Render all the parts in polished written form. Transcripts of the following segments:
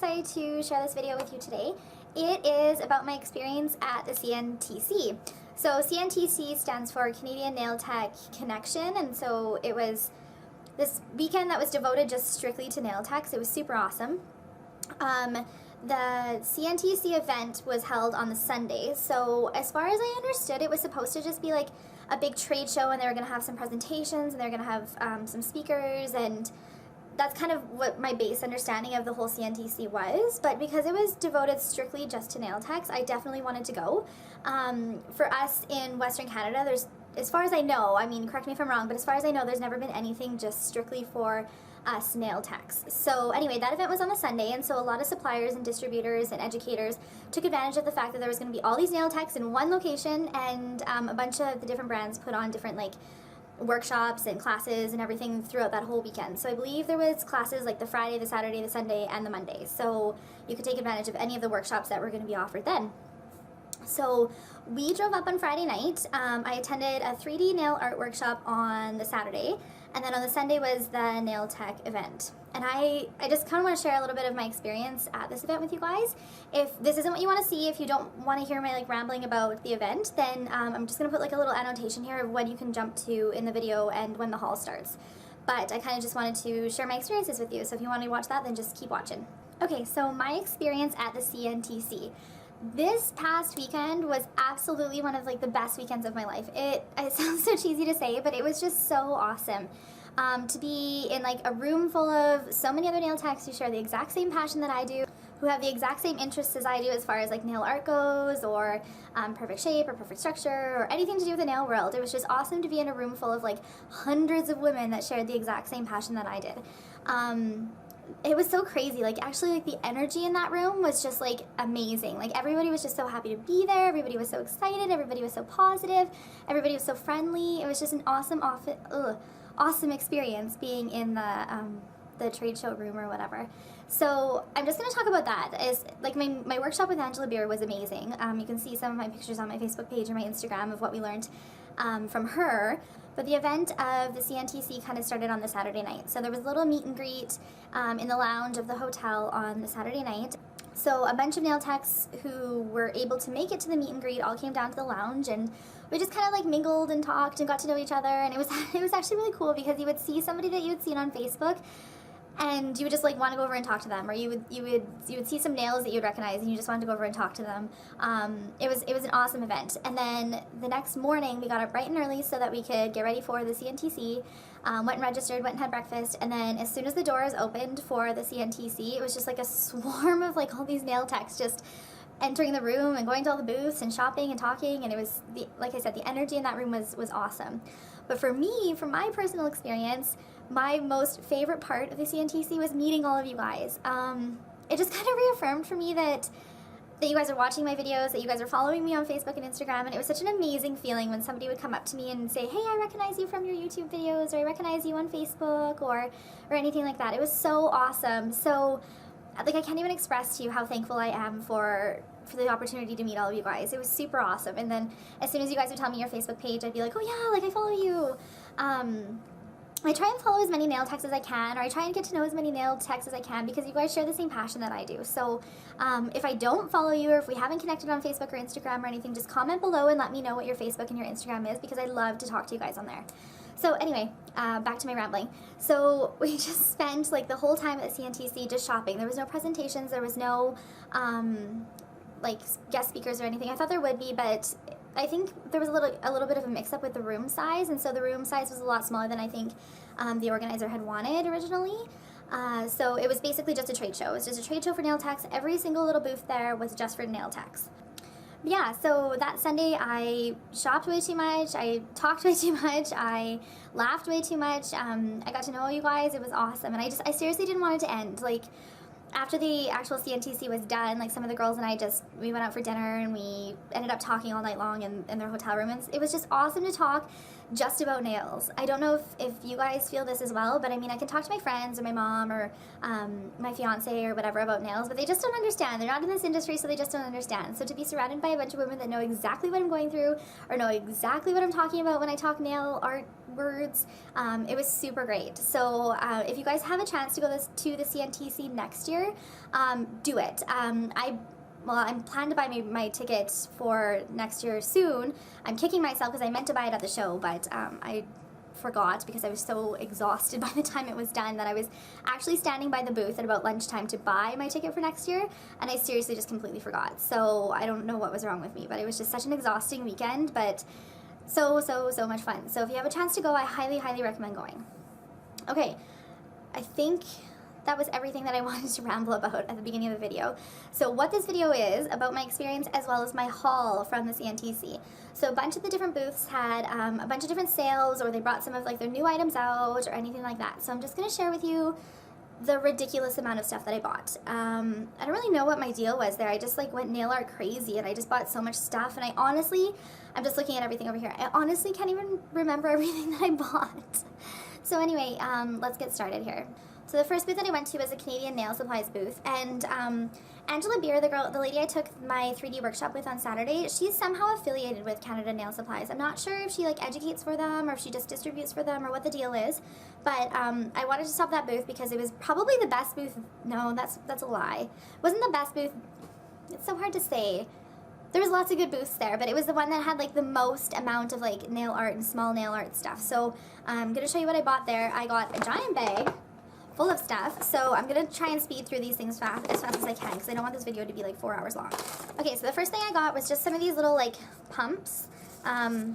excited to share this video with you today. It is about my experience at the CNTC. So CNTC stands for Canadian Nail Tech Connection, and so it was this weekend that was devoted just strictly to nail techs. It was super awesome. The CNTC event was held on the Sunday, so as far as I understood, it was supposed to just be like a big trade show, and they were going to have some presentations, and they were going to have some speakers, and that's kind of what my base understanding of the whole CNTC was. But because it was devoted strictly just to nail techs, I definitely wanted to go. For us in Western Canada, there's, as far as I know, I mean, correct me if I'm wrong, but as far as I know, there's never been anything just strictly for us nail techs. So anyway, that event was on the Sunday, and so a lot of suppliers and distributors and educators took advantage of the fact that there was going to be all these nail techs in one location, and a bunch of the different brands put on different like workshops and classes and everything throughout that whole weekend. So I believe there was classes like the Friday, the Saturday, the Sunday, and the Monday. So you could take advantage of any of the workshops that were going to be offered then. So we drove up on Friday night. I attended a 3D nail art workshop on the Saturday, and then on the Sunday was the nail tech event. And I just kind of want to share a little bit of my experience at this event with you guys. If this isn't what you want to see, if you don't want to hear my like rambling about the event, then I'm just going to put like a little annotation here of when you can jump to in the video and when the haul starts. But I kind of just wanted to share my experiences with you, so if you want to watch that, then just keep watching. Okay, so my experience at the CNTC. This past weekend was absolutely one of like the best weekends of my life. It sounds so cheesy to say, but it was just so awesome. To be in like a room full of so many other nail techs who share the exact same passion that I do, who have the exact same interests as I do as far as like nail art goes, or perfect shape or perfect structure or anything to do with the nail world. It was just awesome to be in a room full of like hundreds of women that shared the exact same passion that I did. It was so crazy. Like actually like the energy in that room was just like amazing. Like everybody was just so happy to be there. Everybody was so excited. Everybody was so positive. Everybody was so friendly. It was just an awesome experience being in the trade show room or whatever. So I'm just going to talk about that. Is like my workshop with Angela Beer was amazing. You can see some of my pictures on my Facebook page or my Instagram of what we learned from her. But the event of the CNTC kind of started on the Saturday night. So there was a little meet and greet in the lounge of the hotel on the Saturday night. So a bunch of nail techs who were able to make it to the meet and greet all came down to the lounge, and we just kind of like mingled and talked and got to know each other. And it was actually really cool because you would see somebody that you had seen on Facebook, and you would just like want to go over and talk to them, or you would see some nails that you would recognize, and you just wanted to go over and talk to them. It was an awesome event. And then the next morning we got up bright and early so that we could get ready for the CNTC. Went and registered, went and had breakfast, and then as soon as the doors opened for the CNTC, it was just like a swarm of like all these nail techs just entering the room and going to all the booths and shopping and talking, and it was, like I said, the energy in that room was awesome. But for me, from my personal experience, my most favorite part of the CNTC was meeting all of you guys. It just kind of reaffirmed for me that you guys are watching my videos, that you guys are following me on Facebook and Instagram, and it was such an amazing feeling when somebody would come up to me and say, hey, I recognize you from your YouTube videos, or I recognize you on Facebook, or anything like that. It was so awesome. So like I can't even express to you how thankful I am for the opportunity to meet all of you guys. It was super awesome. And then as soon as you guys would tell me your Facebook page, I'd be like, oh yeah, like I follow you. I try and follow as many nail techs as I can, or I try and get to know as many nail techs as I can, because you guys share the same passion that I do. So if I don't follow you, or if we haven't connected on Facebook or Instagram or anything, just comment below and let me know what your Facebook and your Instagram is, because I love to talk to you guys on there. So anyway, back to my rambling. So we just spent like the whole time at CNTC just shopping. There was no presentations, there was no like guest speakers or anything. I thought there would be, but I think there was a little bit of a mix-up with the room size, and so the room size was a lot smaller than I think the organizer had wanted originally. So it was basically just a trade show. It was just a trade show for nail techs. Every single little booth there was just for nail techs. Yeah, so that Sunday I shopped way too much, I talked way too much, I laughed way too much, I got to know you guys. It was awesome, and I seriously didn't want it to end. Like, after the actual CNTC was done, like some of the girls and I we went out for dinner, and we ended up talking all night long in their hotel room. And it was just awesome to talk just about nails. I don't know if you guys feel this as well, but I mean, I can talk to my friends or my mom or my fiance or whatever about nails, but they just don't understand. They're not in this industry, so they just don't understand. So to be surrounded by a bunch of women that know exactly what I'm going through, or know exactly what I'm talking about when I talk nail art words. It was super great. So if you guys have a chance to go to the CNTC next year, do it. I'm planning to buy my ticket for next year soon. I'm kicking myself because I meant to buy it at the show, but I forgot because I was so exhausted by the time it was done that I was actually standing by the booth at about lunchtime to buy my ticket for next year, and I seriously just completely forgot. So I don't know what was wrong with me, but it was just such an exhausting weekend, but so much fun. So if you have a chance to go, I highly recommend going. Okay, I think that was everything that I wanted to ramble about at the beginning of the video. So what this video is about my experience as well as my haul from the CNTC. So a bunch of the different booths had a bunch of different sales, or they brought some of like their new items out or anything like that. So I'm just going to share with you the ridiculous amount of stuff that I bought. I don't really know what my deal was there. I just like went nail art crazy and I just bought so much stuff, and I'm just looking at everything over here. I honestly can't even remember everything that I bought. So anyway, let's get started here. So the first booth that I went to was a Canadian Nail Supplies booth, and Angela Beer, the lady I took my 3D workshop with on Saturday, she's somehow affiliated with Canada Nail Supplies. I'm not sure if she like educates for them or if she just distributes for them or what the deal is, but I wanted to stop that booth because it was probably the best booth. No, that's a lie. It wasn't the best booth. It's so hard to say. There was lots of good booths there, but it was the one that had like the most amount of like nail art and small nail art stuff. So I'm gonna show you what I bought there. I got a giant bag full of stuff, so I'm gonna try and speed through these things as fast as I can because I don't want this video to be like 4 hours long. Okay, so the first thing I got was just some of these little like pumps.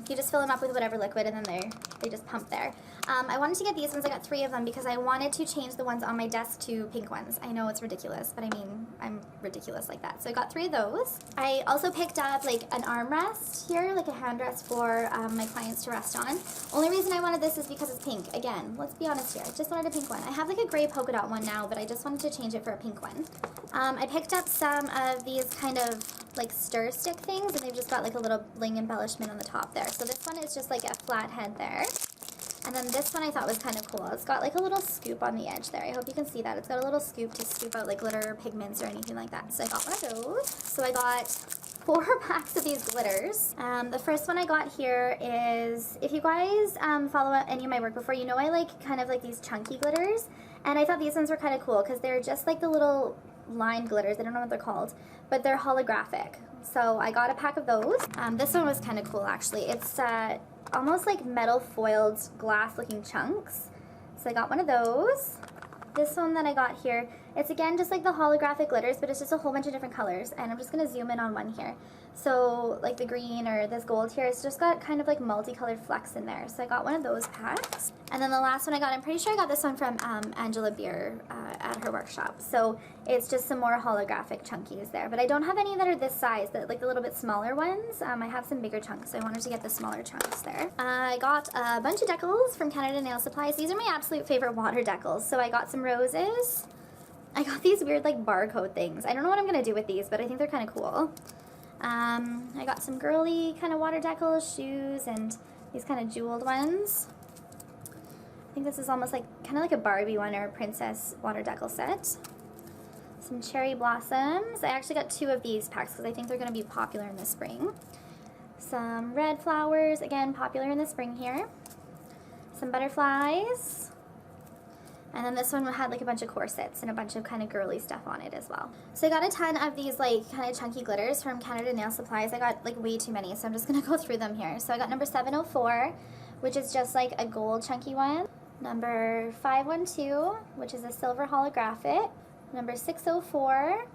You just fill them up with whatever liquid and then they just pump there. I wanted to get these ones. I got 3 of them because I wanted to change the ones on my desk to pink ones. I know it's ridiculous, but I mean, I'm ridiculous like that. So I got 3 of those. I also picked up like an armrest here, like a hand rest for my clients to rest on. Only reason I wanted this is because it's pink. Again, let's be honest here. I just wanted a pink one. I have like a gray polka dot one now, but I just wanted to change it for a pink one. I picked up some of these kind of like stir stick things, and they've just got like a little bling embellishment on the top there. So this one is just like a flat head there. And then this one I thought was kind of cool. It's got like a little scoop on the edge there. I hope you can see that. It's got a little scoop to scoop out like glitter pigments or anything like that. So I got one of those. So I got 4 packs of these glitters. The first one I got here is, if you guys follow any of my work before, you know I like kind of like these chunky glitters. And I thought these ones were kind of cool because they're just like the little line glitters. I don't know what they're called, but they're holographic. So I got a pack of those. This one was kind of cool actually. It's almost like metal foiled glass looking chunks. So I got one of those. This one that I got here, it's again just like the holographic glitters, but it's just a whole bunch of different colors, and I'm just going to zoom in on one here. So like the green or this gold here, it's just got kind of like multicolored flecks in there. So I got one of those packs. And then the last one I got, I'm pretty sure I got this one from Angela Beer at her workshop. So it's just some more holographic chunkies there. But I don't have any that are this size, that like the little bit smaller ones. I have some bigger chunks, so I wanted to get the smaller chunks there. I got a bunch of decals from Canada Nail Supplies. These are my absolute favorite water decals. So I got some roses. I got these weird like barcode things. I don't know what I'm going to do with these, but I think they're kind of cool. I got some girly kind of water decals, shoes, and these kind of jeweled ones. I think this is almost like kind of like a Barbie one or a princess water decal set. Some cherry blossoms. I actually got 2 of these packs because I think they're going to be popular in the spring. Some red flowers, again popular in the spring here. Some butterflies. And then this one had like a bunch of corsets and a bunch of kind of girly stuff on it as well. So I got a ton of these like kind of chunky glitters from Canada Nail Supplies. I got like way too many, so I'm just going to go through them here. So I got number 704, which is just like a gold chunky one. Number 512, which is a silver holographic. Number 604,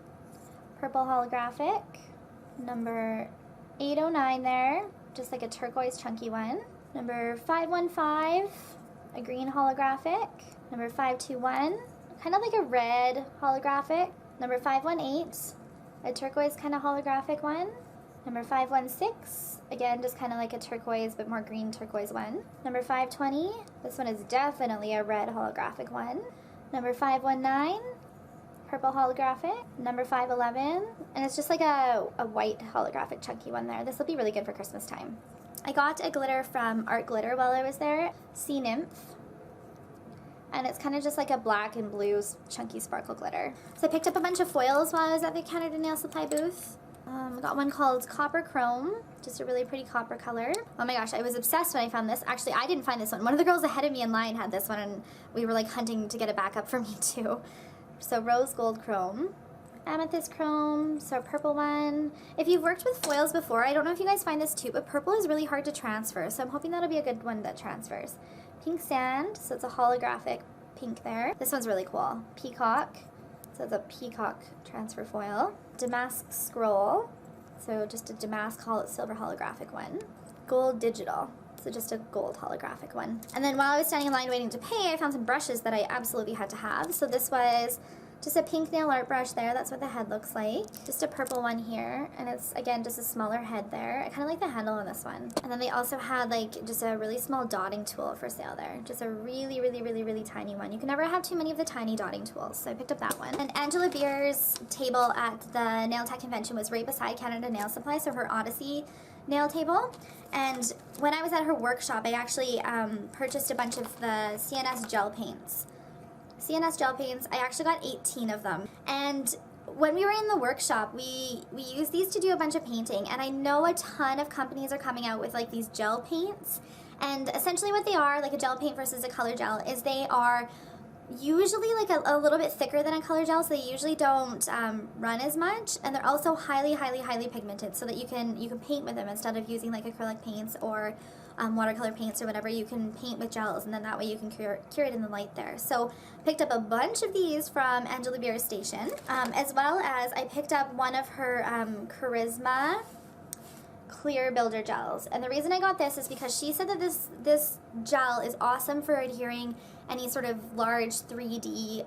purple holographic. Number 809 there, just like a turquoise chunky one. Number 515, a green holographic. Number 521, kind of like a red holographic. Number 518, a turquoise kind of holographic one. Number 516, again just kind of like a turquoise but more green turquoise one. Number 520, this one is definitely a red holographic one. Number 519, purple holographic. Number 511, and it's just like a white holographic chunky one there. This will be really good for Christmas time. I got a glitter from Art Glitter while I was there, Sea Nymph. And it's kind of just like a black and blue chunky sparkle glitter. So I picked up a bunch of foils while I was at the Canada Nail Supply booth. Got one called Copper Chrome, just a really pretty copper color. Oh my gosh, I was obsessed when I found this. Actually, I didn't find this one. One of the girls ahead of me in line had this one, and we were like hunting to get it back up for me too. So Rose Gold Chrome. Amethyst Chrome, so a purple one. If you've worked with foils before, I don't know if you guys find this too, but purple is really hard to transfer, so I'm hoping that'll be a good one that transfers. Pink Sand, so it's a holographic pink there. This one's really cool. Peacock, so it's a peacock transfer foil. Damask Scroll, so just a damask silver holographic one. Gold Digital, so just a gold holographic one. And then while I was standing in line waiting to pay, I found some brushes that I absolutely had to have. So this was just a pink nail art brush there. That's what the head looks like. Just a purple one here. And it's, again, just a smaller head there. I kind of like the handle on this one. And then they also had, like, just a really small dotting tool for sale there. Just a really, really, really, really tiny one. You can never have too many of the tiny dotting tools. So I picked up that one. And Angela Beer's table at the Nail Tech Convention was right beside Canada Nail Supply, so her Odyssey nail table. And when I was at her workshop, I actually purchased a bunch of the CNS gel paints. CNS gel paints, I actually got 18 of them. And when we were in the workshop, we used these to do a bunch of painting, and I know a ton of companies are coming out with like these gel paints, and essentially what they are, like a gel paint versus a color gel, is they are usually like a little bit thicker than a color gel, so they usually don't run as much, and they're also highly, highly, highly pigmented, so that you can paint with them instead of using like acrylic paints or watercolor paints or whatever. You can paint with gels, and then that way you can cure it in the light there. So picked up a bunch of these from Angela Beer's station, as well as I picked up one of her Charisma clear builder gels. And the reason I got this is because she said that this gel is awesome for adhering any sort of large 3D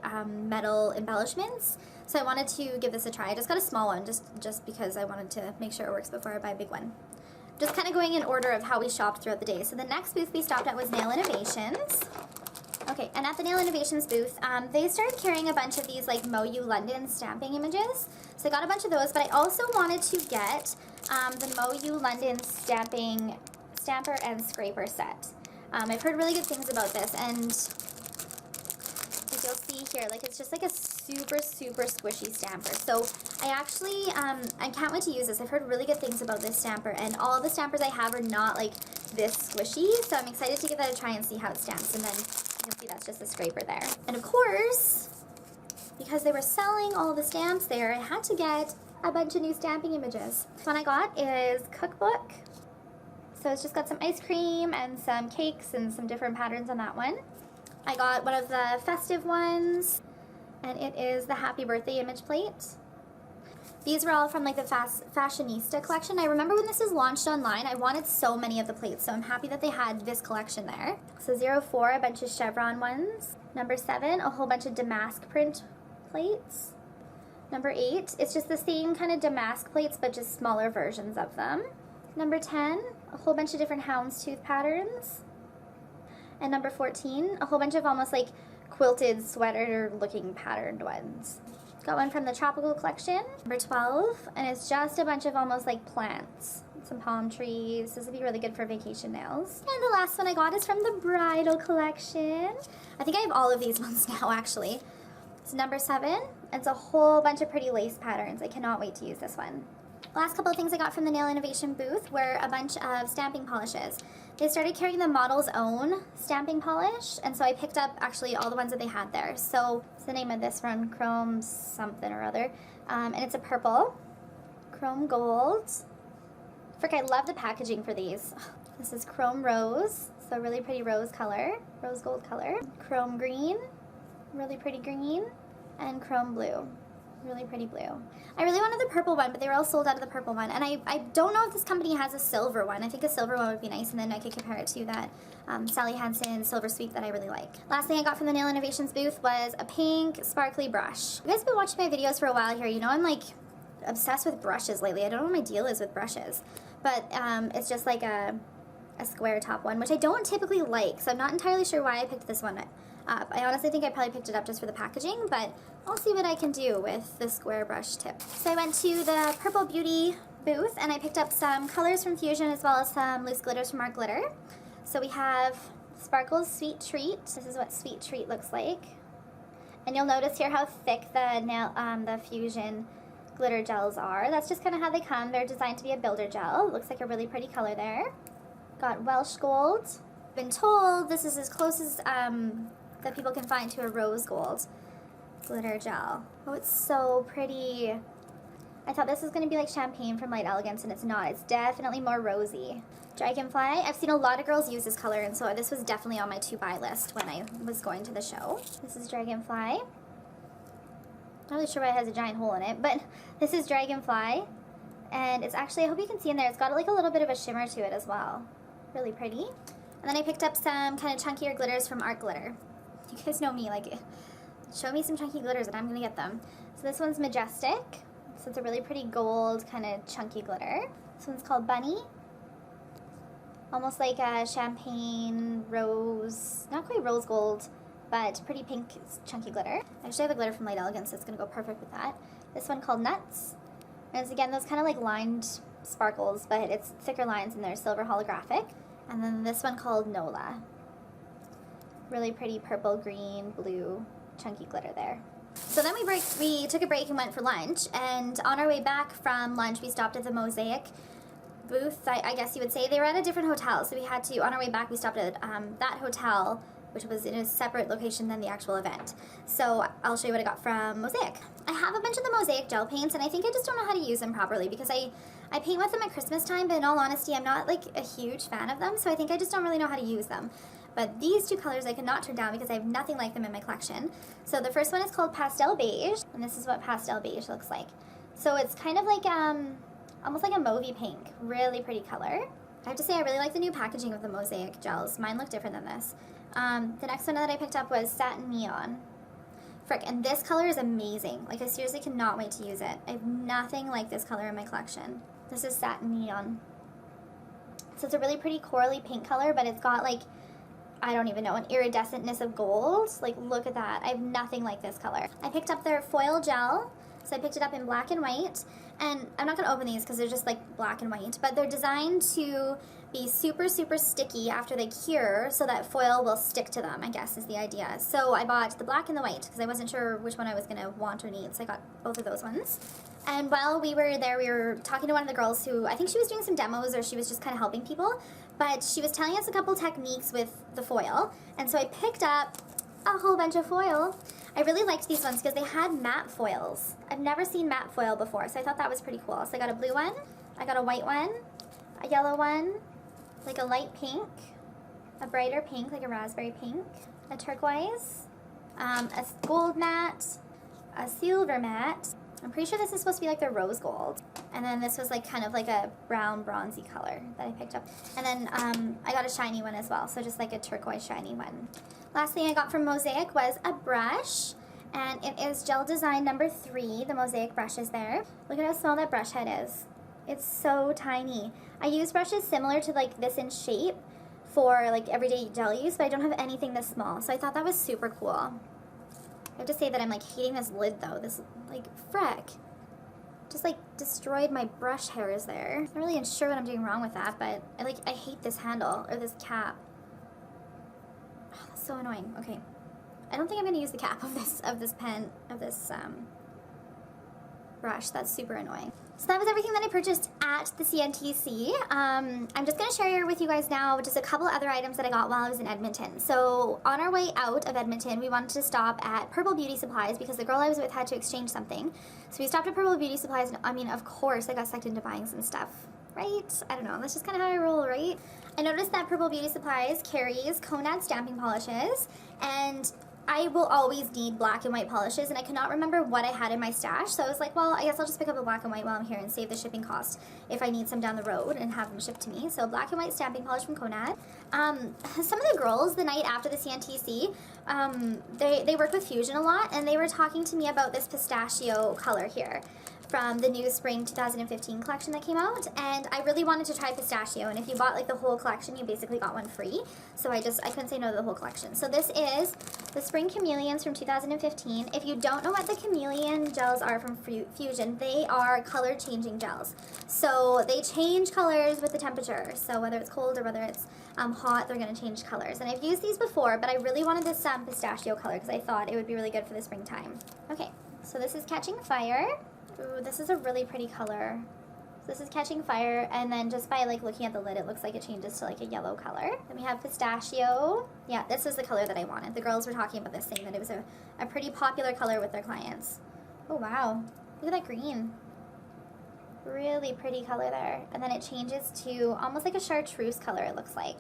metal embellishments. So I wanted to give this a try. I just got a small one just because I wanted to make sure it works before I buy a big one. Just kind of going in order of how we shopped throughout the day. So the next booth we stopped at was Nail Innovations. Okay, and at the Nail Innovations booth, they started carrying a bunch of these like MoYou London stamping images. So I got a bunch of those, but I also wanted to get the MoYou London stamper and scraper set. I've heard really good things about this, and as you'll see here, like it's just like a super, super squishy stamper. So I actually, I can't wait to use this. I've heard really good things about this stamper, and all of the stampers I have are not like this squishy, so I'm excited to give that a try and see how it stamps. And then you can see that's just a scraper there. And of course, because they were selling all the stamps there, I had to get a bunch of new stamping images. The one I got is Cookbook. So it's just got some ice cream and some cakes and some different patterns on that one. I got one of the festive ones, and it is the Happy Birthday image plate. These were all from like the Fashionista collection. I remember when this was launched online, I wanted so many of the plates, so I'm happy that they had this collection there. So 04, a bunch of chevron ones. Number 7, a whole bunch of damask print plates. Number 8, it's just the same kind of damask plates, but just smaller versions of them. Number 10, a whole bunch of different houndstooth patterns. And number 14, a whole bunch of almost like quilted sweater looking patterned ones. Got one from the Tropical collection. Number 12, and it's just a bunch of almost like plants. Some palm trees. This would be really good for vacation nails. And the last one I got is from the Bridal collection. I think I have all of these ones now actually. It's number 7. It's a whole bunch of pretty lace patterns. I cannot wait to use this one. Last couple of things I got from the Nail Innovation booth were a bunch of stamping polishes. They started carrying the Model's Own stamping polish, and so I picked up actually all the ones that they had there. So what's the name of this one? Chrome something or other. And it's a purple. Chrome Gold. Frick, I love the packaging for these. This is Chrome Rose, so really pretty rose color, rose gold color. Chrome Green, really pretty green. And Chrome Blue. Really pretty blue. I really wanted the purple one, but they were all sold out of the purple one. And I don't know if this company has a silver one. I think a silver one would be nice, and then I could compare it to that Sally Hansen Silver Sweep that I really like. Last thing I got from the Nail Innovations booth was a pink sparkly brush. You guys have been watching my videos for a while here. You know I'm like obsessed with brushes lately. I don't know what my deal is with brushes. But it's just like a square top one, which I don't typically like. So I'm not entirely sure why I picked this one up. I honestly think I probably picked it up just for the packaging, but I'll see what I can do with the square brush tip. So I went to the Purple Beauty booth, and I picked up some colors from Fusion as well as some loose glitters from Art Glitter. So we have Sparkles Sweet Treat. This is what Sweet Treat looks like. And you'll notice here how thick the Fusion glitter gels are. That's just kind of how they come. They're designed to be a builder gel. It looks like a really pretty color there. Got Welsh Gold. Been told this is as close as that people can find to a rose gold glitter gel. Oh, it's so pretty. I thought this was going to be like champagne from Light Elegance, and it's not. It's definitely more rosy. Dragonfly. I've seen a lot of girls use this color, and so this was definitely on my to-buy list when I was going to the show. This is Dragonfly. Not really sure why it has a giant hole in it, but this is Dragonfly. And it's actually, I hope you can see in there, it's got like a little bit of a shimmer to it as well. Really pretty. And then I picked up some kind of chunkier glitters from Art Glitter. You guys know me, like, show me some chunky glitters and I'm gonna get them. So this one's Majestic. So it's a really pretty gold kind of chunky glitter. This one's called Bunny. Almost like a champagne rose, not quite rose gold, but pretty pink chunky glitter. I actually have a glitter from Light Elegance, so it's gonna go perfect with that. This one called Nuts. And it's again those kind of like lined sparkles, but it's thicker lines and they're silver holographic. And then this one called Nola. Really pretty purple, green, blue, chunky glitter there. So then we took a break and went for lunch, and on our way back from lunch we stopped at the Mosaic booth, I guess you would say. They were at a different hotel, so we had to, on our way back we stopped at that hotel, which was in a separate location than the actual event. So I'll show you what I got from Mosaic. I have a bunch of the Mosaic gel paints, and I think I just don't know how to use them properly because I paint with them at Christmas time, but in all honesty, I'm not like a huge fan of them, so I think I just don't really know how to use them. But these two colors I could not turn down because I have nothing like them in my collection. So the first one is called Pastel Beige, and this is what Pastel Beige looks like. So it's kind of like, almost like a mauvey pink. Really pretty color. I have to say I really like the new packaging of the Mosaic gels. Mine look different than this. The next one that I picked up was Satin Neon. Frick, and this color is amazing. Like, I seriously cannot wait to use it. I have nothing like this color in my collection. This is Satin Neon. So it's a really pretty corally pink color, but it's got like, I don't even know, an iridescentness of gold. Like, look at that. I have nothing like this color. I picked up their foil gel. So I picked it up in black and white. And I'm not going to open these because they're just like black and white. But they're designed to be super, super sticky after they cure so that foil will stick to them, I guess is the idea. So I bought the black and the white because I wasn't sure which one I was going to want or need. So I got both of those ones. And while we were there, we were talking to one of the girls who, I think she was doing some demos or she was just kind of helping people. But she was telling us a couple techniques with the foil. And so I picked up a whole bunch of foil. I really liked these ones because they had matte foils. I've never seen matte foil before, so I thought that was pretty cool. So I got a blue one, I got a white one, a yellow one, like a light pink, a brighter pink, like a raspberry pink, a turquoise, a gold matte, a silver matte. I'm pretty sure this is supposed to be like the rose gold. And then this was like kind of like a brown bronzy color that I picked up. And then I got a shiny one as well, so just like a turquoise shiny one. Last thing I got from Mosaic was a brush, and it is Gel Design number 3. The Mosaic brush is there. Look at how small that brush head is. It's so tiny. I use brushes similar to like this in shape for like everyday gel use, but I don't have anything this small, so I thought that was super cool. I have to say that I'm like hating this lid though. This like frick. Just like destroyed my brush hairs there. I'm not really sure what I'm doing wrong with that, but I hate this handle or this cap. Oh, that's so annoying. Okay. I don't think I'm gonna use the cap of this brush. That's super annoying. So that was everything that I purchased at the CNTC. I'm just going to share with you guys now just a couple other items that I got while I was in Edmonton. So on our way out of Edmonton, we wanted to stop at Purple Beauty Supplies because the girl I was with had to exchange something. So we stopped at Purple Beauty Supplies, and I mean, of course, I got sucked into buying some stuff, right? I don't know, that's just kind of how I roll, right? I noticed that Purple Beauty Supplies carries Conad stamping polishes, and I will always need black and white polishes, and I cannot remember what I had in my stash, so I was like, well, I guess I'll just pick up a black and white while I'm here and save the shipping cost if I need some down the road and have them shipped to me. So black and white stamping polish from Conad. Some of the girls the night after the CNTC, they work with Fusion a lot, and they were talking to me about this pistachio color here from the new spring 2015 collection that came out, and I really wanted to try pistachio, and if you bought like the whole collection, you basically got one free, so I couldn't say no to the whole collection. So this is the Spring Chameleons from 2015. If you don't know what the chameleon gels are from Fusion, they are color changing gels. So they change colors with the temperature, so whether it's cold or whether it's hot, they're going to change colors. And I've used these before, but I really wanted this pistachio color because I thought it would be really good for the springtime. Okay, so this is Catching Fire Ooh, this is a really pretty color. This is Catching Fire, and then just by like looking at the lid, it looks like it changes to like a yellow color. Then we have Pistachio. Yeah, this was the color that I wanted. The girls were talking about this, saying that it was a pretty popular color with their clients. Oh wow, look at that green. Really pretty color there. And then it changes to almost like a chartreuse color, it looks like.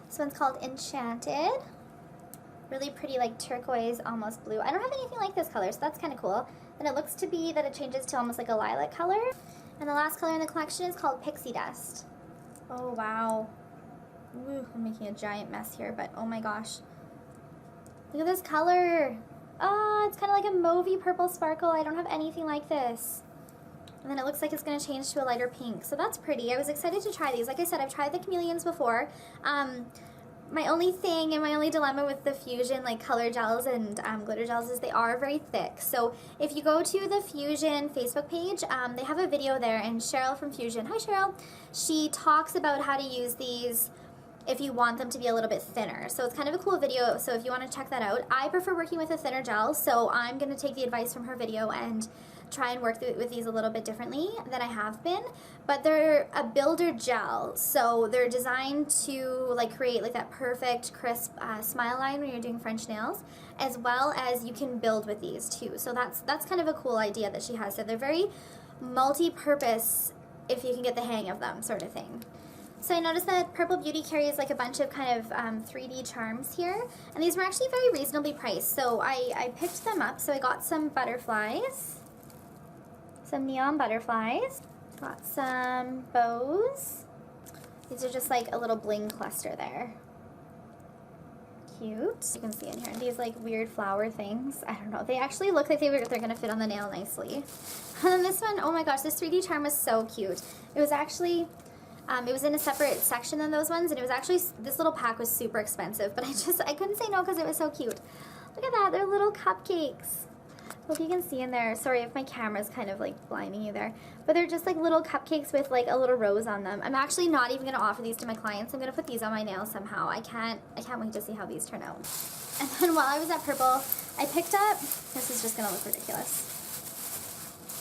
This one's called Enchanted. Really pretty, like turquoise, almost blue. I don't have anything like this color, so that's kind of cool. Then it looks to be that it changes to almost like a lilac color. And the last color in the collection is called Pixie Dust. Oh, wow. Ooh, I'm making a giant mess here, but oh my gosh. Look at this color. Oh, it's kind of like a mauvey purple sparkle. I don't have anything like this. And then it looks like it's going to change to a lighter pink. So that's pretty. I was excited to try these. Like I said, I've tried the chameleons before. My only thing and my only dilemma with the Fusion like color gels and glitter gels is they are very thick. So if you go to the Fusion Facebook page, they have a video there, and Cheryl from Fusion, hi Cheryl, she talks about how to use these if you want them to be a little bit thinner. So it's kind of a cool video, so if you want to check that out. I prefer working with a thinner gel, so I'm going to take the advice from her video and try and work with these a little bit differently than I have been. But they're a builder gel, so they're designed to like create like that perfect crisp smile line when you're doing French nails, as well as you can build with these too. So that's kind of a cool idea that she has. So they're very multi-purpose if you can get the hang of them, sort of thing. So I noticed that Purple Beauty carries like a bunch of kind of 3D charms here, and these were actually very reasonably priced. So I picked them up. So I got some butterflies, some neon butterflies, got some bows. These are just like a little bling cluster there. Cute. You can see in here these like weird flower things. I don't know. They actually look like they're gonna fit on the nail nicely. And then this one, oh my gosh, this 3D charm was so cute. It was actually it was in a separate section than those ones, and it was actually, this little pack was super expensive, but I couldn't say no because it was so cute. Look at that, they're little cupcakes. Hope you can see in there. Sorry if my camera's kind of like blinding you there, but they're just like little cupcakes with like a little rose on them. I'm actually not even going to offer these to my clients. I'm going to put these on my nails somehow. I can't wait to see how these turn out. And then while I was at Purple, I picked up, this is just going to look ridiculous.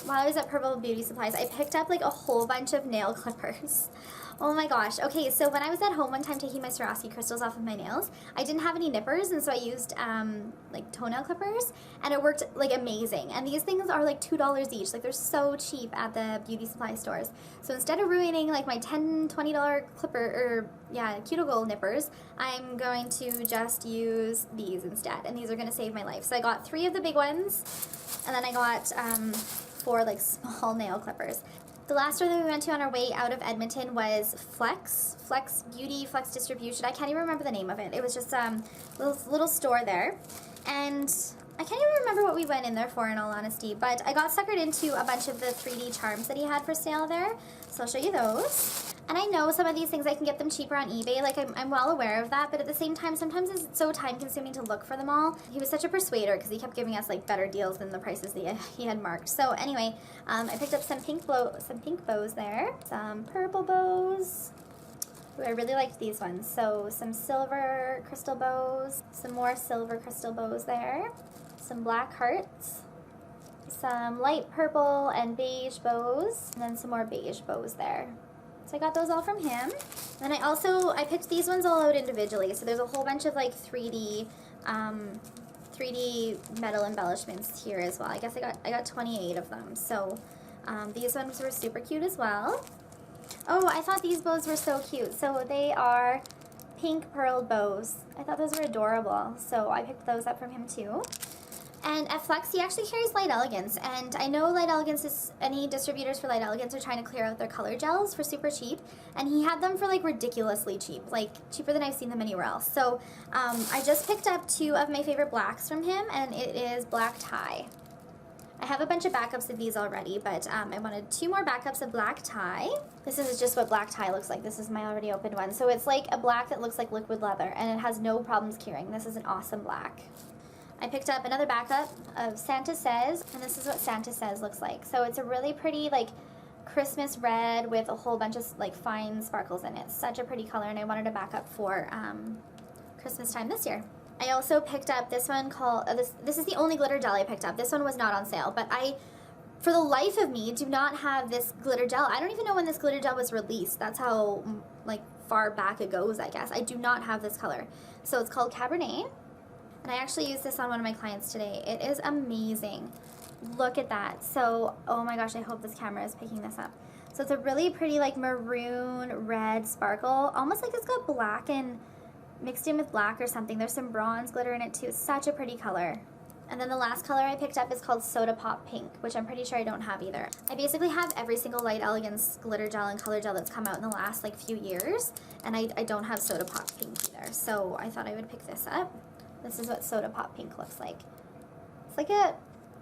While I was at Purple Beauty Supplies, I picked up like a whole bunch of nail clippers. Oh my gosh. Okay, so when I was at home one time taking my Swarovski crystals off of my nails, I didn't have any nippers, and so I used like toenail clippers, and it worked like amazing. And these things are like $2 each. Like they're so cheap at the beauty supply stores. So instead of ruining like my $10, $20 clipper, or yeah, cuticle nippers, I'm going to just use these instead, and these are going to save my life. So I got 3 of the big ones, and then I got 4 like small nail clippers. The last store that we went to on our way out of Edmonton was Flex Beauty, Flex Distribution. I can't even remember the name of it. It was just a little store there. And I can't even remember what we went in there for, in all honesty. But I got suckered into a bunch of the 3D charms that he had for sale there. So I'll show you those. And I know some of these things I can get them cheaper on eBay, like I'm well aware of that, but at the same time, sometimes it's so time consuming to look for them all. He was such a persuader because he kept giving us like better deals than the prices that he had marked. So anyway, I picked up some pink bows there, some purple bows. Ooh, I really liked these ones. So some silver crystal bows, some more silver crystal bows there, some black hearts, some light purple and beige bows, and then some more beige bows there. So I got those all from him. And I picked these ones all out individually. So there's a whole bunch of like 3D metal embellishments here as well. I guess I got 28 of them. So these ones were super cute as well. Oh, I thought these bows were so cute. So they are pink pearled bows. I thought those were adorable. So I picked those up from him too. And at Flex, he actually carries Light Elegance, and I know Light Elegance is, any distributors for Light Elegance are trying to clear out their color gels for super cheap, and he had them for like ridiculously cheap, like cheaper than I've seen them anywhere else. So I just picked up 2 of my favorite blacks from him, and it is Black Tie. I have a bunch of backups of these already, but I wanted 2 more backups of Black Tie. This is just what Black Tie looks like. This is my already opened one. So it's like a black that looks like liquid leather, and it has no problems curing. This is an awesome black. I picked up another backup of Santa Says, and this is what Santa Says looks like. So it's a really pretty, like, Christmas red with a whole bunch of, like, fine sparkles in it. Such a pretty color, and I wanted a backup for Christmas time this year. I also picked up this one called, this is the only glitter gel I picked up. This one was not on sale, but I for the life of me, do not have this glitter gel. I don't even know when this glitter gel was released. That's how, like, far back it goes, I guess. I do not have this color. So it's called Cabernet. And I actually used this on one of my clients today. It is amazing. Look at that. So, oh my gosh, I hope this camera is picking this up. So it's a really pretty, like, maroon red sparkle. Almost like it's got black and mixed in with black or something. There's some bronze glitter in it too. It's such a pretty color. And then the last color I picked up is called Soda Pop Pink, which I'm pretty sure I don't have either. I basically have every single Light Elegance glitter gel and color gel that's come out in the last, like, few years. And I don't have Soda Pop Pink either. So I thought I would pick this up. This is what Soda Pop Pink looks like. It's like a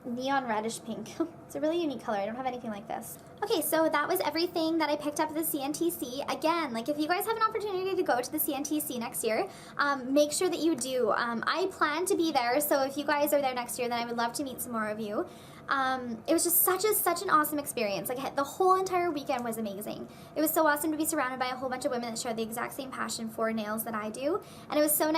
neon reddish pink. It's a really unique color. I don't have anything like this. Okay, so that was everything that I picked up at the CNTC. Again, like, if you guys have an opportunity to go to the CNTC next year, make sure that you do. I plan to be there, so if you guys are there next year, then I would love to meet some more of you. It was just such an awesome experience. Like, the whole entire weekend was amazing. It was so awesome to be surrounded by a whole bunch of women that share the exact same passion for nails that I do, and it was so nice